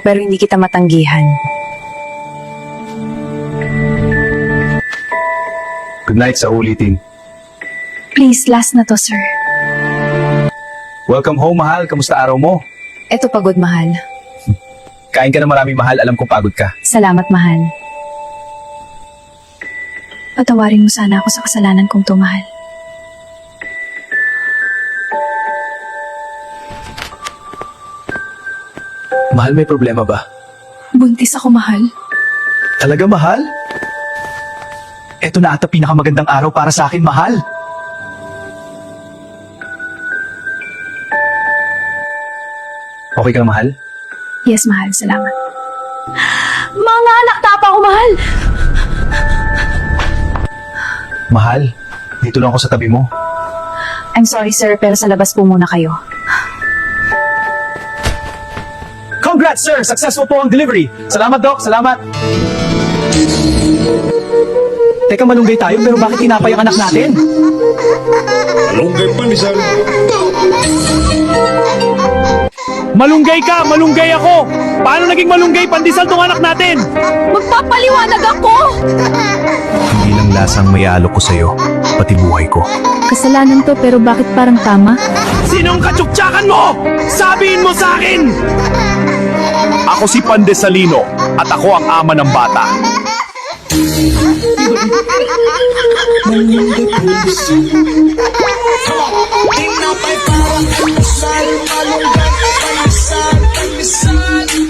pero hindi kita matanggihan. Good night sa ulitin. Please, last na to, sir. Welcome home, mahal. Kamusta araw mo? Eto pagod, mahal. Kain ka na marami, mahal. Alam kong pagod ka. Salamat, mahal. Patawarin mo sana ako sa kasalanan kong to, mahal. Mahal, may problema ba? Buntis ako, mahal. Talaga, mahal? Eto na ata pinakamagandang araw para sa akin, mahal. Okay ka, mahal? Yes, mahal. Salamat. Mga anak, tapa ako, mahal! Mahal, dito lang ako sa tabi mo. I'm sorry, sir, pero sa labas po muna kayo. Congrats, sir! Successful po ang delivery. Salamat, Doc. Salamat. Teka, malunggay tayo pero bakit tinapay ang anak natin? Malunggay pa ni Sir. Malunggay ka, malunggay ako! Paano naging malunggay pandesal tong anak natin? Magpapaliwanag ako! Hindi lang lasang may alok ko sa'yo, pati buhay ko. Kasalanan to, pero bakit parang tama? Sinong katsuktsakan mo? Sabihin mo sa akin! Ako si Pandesalino at ako ang ama ng bata. Tinapay parang almusal, malunggay, pandesal, pandesal.